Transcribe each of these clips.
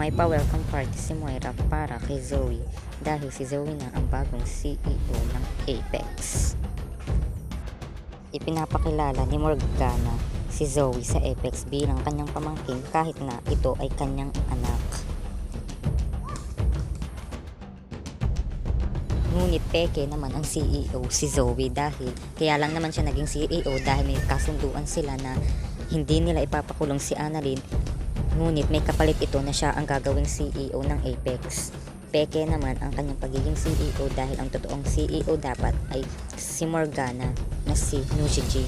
May pa-welcome party si Moira para kay Zoe dahil si Zoe na ang bagong CEO ng Apex. Ipinapakilala ni Morgana si Zoe sa Apex bilang kanyang pamangkin kahit na ito ay kanyang anak. Ngunit peke naman ang CEO si Zoe dahil kaya lang naman siya naging CEO dahil may kasunduan sila na hindi nila ipapakulong si Annalyn, ngunit may kapalit ito na siya ang gagawing CEO ng Apex. Peke naman ang kanyang pagiging CEO dahil ang totoong CEO dapat ay si Morgana na si Nushi G.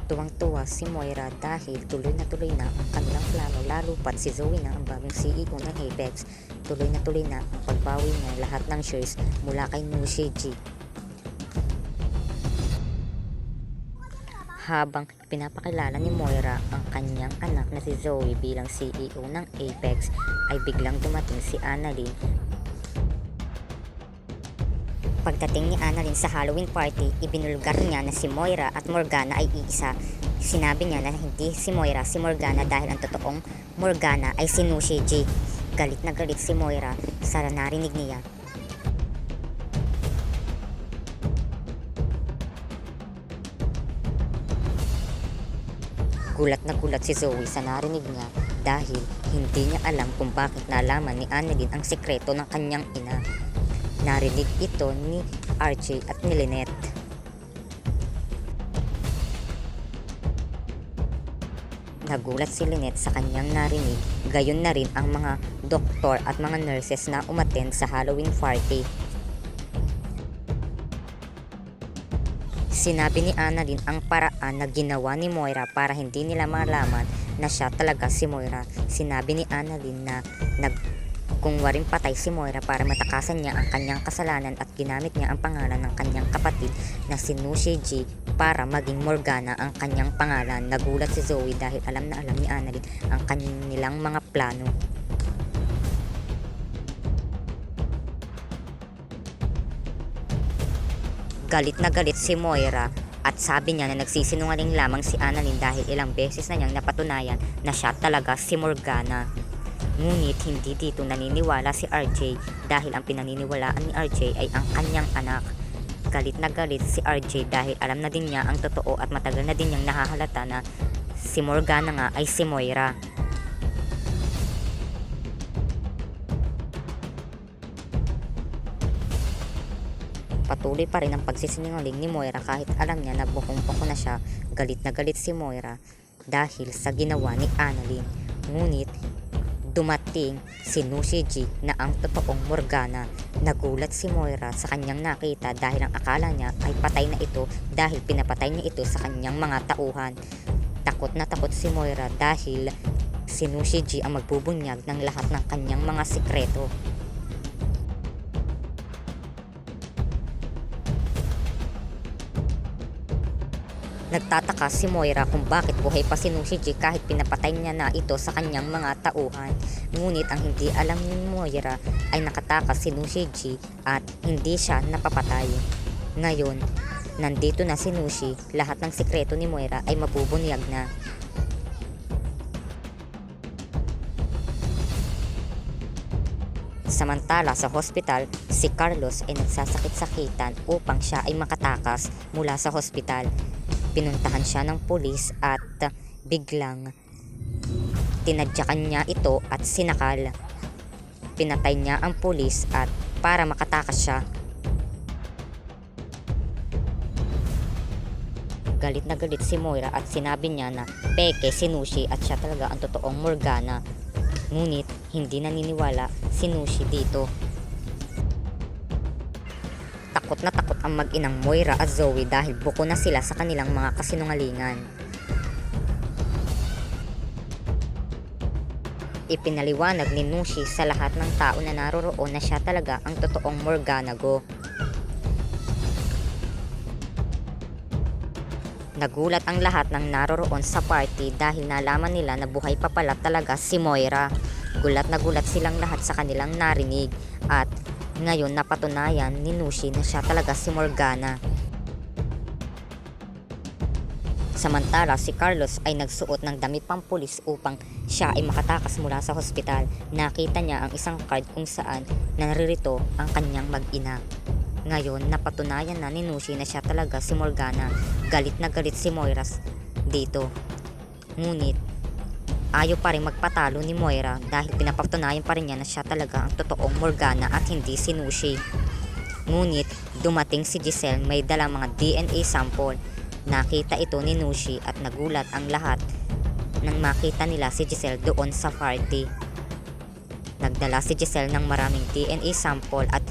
Tuwang-tuwa si Moira dahil tuloy na ang kanilang plano lalo pat si Zoe na ang bagong CEO ng Apex. Tuloy na ang pagbawi niya lahat ng shares mula kay Nushi G. Habang pinapakilala ni Moira ang kanyang anak na si Zoe bilang CEO ng Apex ay biglang dumating si Annalyn. Pagdating ni Annalyn sa Halloween party, ibinulgar niya na si Moira at Morgana ay iisa. Sinabi niya na hindi si Moira si Morgana dahil ang totoong Morgana ay si Nushi G. Galit na galit si Moira sa narinig niya. Gulat na gulat si Zoe sa narinig niya dahil hindi niya alam kung bakit nalaman ni Annalyn ang sekreto ng kanyang ina. Narinig ito ni RJ at ni Lynette. Nagulat si Lynette sa kanyang narinig, gayon na rin ang mga doktor at mga nurses na umattend sa Halloween party. Sinabi ni Annalyn ang paraan na ginawa ni Moira para hindi nila malaman na siya talaga si Moira. Sinabi ni Annalyn na nagkungwaring patay si Moira para matakasan niya ang kanyang kasalanan at ginamit niya ang pangalan ng kanyang kapatid na si Nushi G para maging Morgana ang kanyang pangalan. Nagulat si Zoe dahil alam na alam ni Annalyn ang kanilang mga plano. Galit na galit si Moira at sabi niya na nagsisinungaling lamang si Annalyn dahil ilang beses na niyang napatunayan na siya talaga si Morgana. Ngunit hindi dito naniniwala si RJ dahil ang pinaniniwalaan ni RJ ay ang kanyang anak. Galit na galit si RJ dahil alam na din niya ang totoo at matagal na din niyang nahahalata na si Morgana nga ay si Moira. Patuloy pa rin ang pagsisinungaling ni Moira kahit alam niya na bukong-buko na siya. Galit na galit si Moira dahil sa ginawa ni Annalyn. Ngunit dumating si Nushi G na ang totoong Morgana. Nagulat si Moira sa kanyang nakita dahil ang akala niya ay patay na ito dahil pinapatay niya ito sa kanyang mga tauhan. Takot na takot si Moira dahil si Nushi G ang magbubunyag ng lahat ng kanyang mga sikreto. Nagtataka si Moira kung bakit buhay pa si Nushi G kahit pinapatay niya na ito sa kanyang mga tauhan. Ngunit ang hindi alam ni Moira ay nakatakas si Nushi G at hindi siya napapatay. Ngayon, nandito na si Nushi, lahat ng sikreto ni Moira ay mabubunyag na. Samantala sa hospital, si Carlos ay nagsasakit-sakitan upang siya ay makatakas mula sa hospital. Pinuntahan siya ng pulis at biglang tinadyakan niya ito at sinakal. Pinatay niya ang pulis at para makatakas siya. Galit na galit si Moira at sinabi niya na peke si Nushi at siya talaga ang totoong Morgana. Ngunit hindi naniniwala si Nushi dito. Takot na takot ang mag-inang Moira at Zoe dahil buko na sila sa kanilang mga kasinungalingan. Ipinaliwanag ni Nushi sa lahat ng tao na naroroon na siya talaga ang totoong Morgana Go. Nagulat ang lahat ng naroroon sa party dahil nalaman nila na buhay pa pala talaga si Moira. Gulat na gulat silang lahat sa kanilang narinig at ngayon napatunayan ni Nushi na siya talaga si Morgana. Samantala si Carlos ay nagsuot ng damit pampulis upang siya ay makatakas mula sa hospital. Nakita niya ang isang card kung saan naririto ang kanyang mag-ina. Ngayon napatunayan na ni Nushi na siya talaga si Morgana. Galit na galit si Moira dito. Ngunit ayaw pa rin magpatalo ni Moira dahil pinapatunayan pa rin niya na siya talaga ang totoong Morgana at hindi si Nushi. Ngunit dumating si Giselle, may dalang mga DNA sample. Nakita ito ni Nushi at nagulat ang lahat nang makita nila si Giselle doon sa party. Nagdala si Giselle ng maraming DNA sample at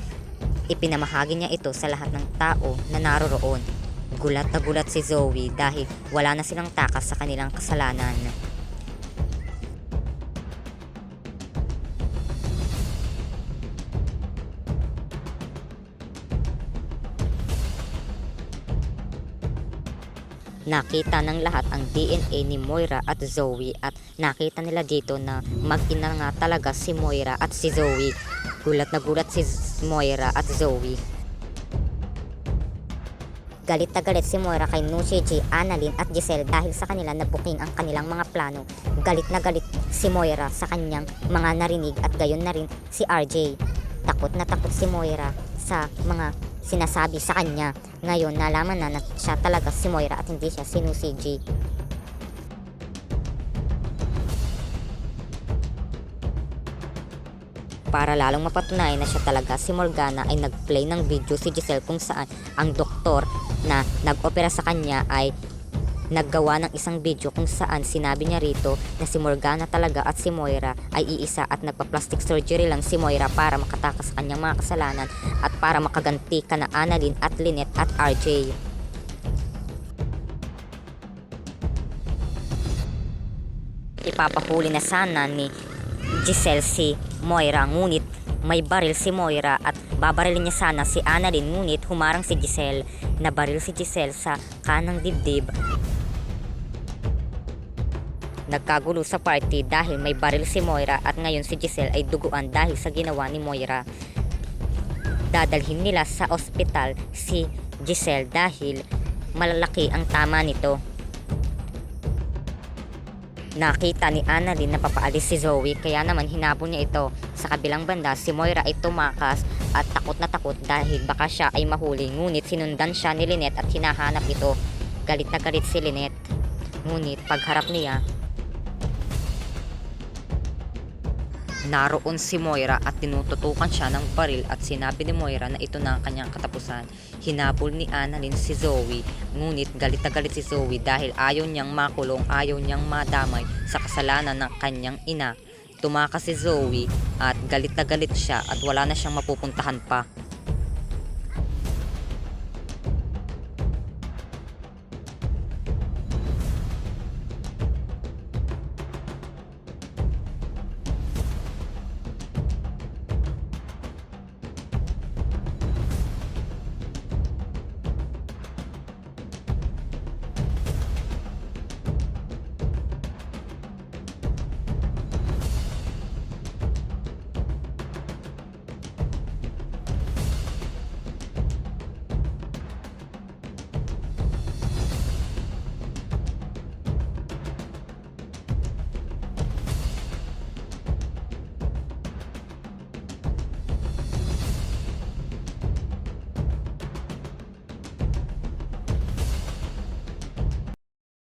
ipinamahagi niya ito sa lahat ng tao na naroroon. Gulat na gulat si Zoe dahil wala na silang takas sa kanilang kasalanan. Nakita ng lahat ang DNA ni Moira at Zoe at nakita nila dito na mag-ina nga talaga si Moira at si Zoe. Gulat na gulat si Moira at Zoe. Galit na galit si Moira kay Nushi, G, Annalyn at Giselle dahil sa kanila nabuking ang kanilang mga plano. Galit na galit si Moira sa kanyang mga narinig at gayon na rin si RJ. Takot na takot si Moira sa mga sinasabi sa kanya. Ngayon nalaman na siya talaga si Moira at hindi siya si Nushi, G. Para lalong mapatunayan na siya talaga si Morgana ay nag-play ng video si Giselle kung saan ang doktor na nag-opera sa kanya ay naggawa ng isang video kung saan sinabi niya rito na si Morgana talaga at si Moira ay iisa at nagpa-plastic surgery lang si Moira para makatakas sa kanyang mga kasalanan at para makaganti ka na Annalyn at Lynette at RJ. Ipapahuli na sana ni Giselle si Moira, ngunit may baril si Moira at babarilin niya sana si Annalyn, ngunit humarang si Giselle. Nabaril si Giselle sa kanang dibdib. Nagkagulo sa party dahil may baril si Moira at ngayon si Giselle ay duguan dahil sa ginawa ni Moira. Dadalhin nila sa ospital si Giselle dahil malalaki ang tama nito. Nakita ni Annalyn na papaalis si Zoe kaya naman hinabol niya ito. Sa kabilang banda si Moira ay tumakas at takot na takot dahil baka siya ay mahuli, ngunit sinundan siya ni Lynette at hinahanap ito. Galit na galit si Lynette, ngunit pagharap niya naroon si Moira at tinututukan siya ng baril at sinabi ni Moira na ito na ang kanyang katapusan. Hinabol ni Annalyn si Zoe, ngunit galit na galit si Zoe dahil ayaw niyang makulong, ayaw niyang madamay sa kasalanan ng kanyang ina. Tumakas si Zoe at galit na galit siya at wala na siyang mapupuntahan pa.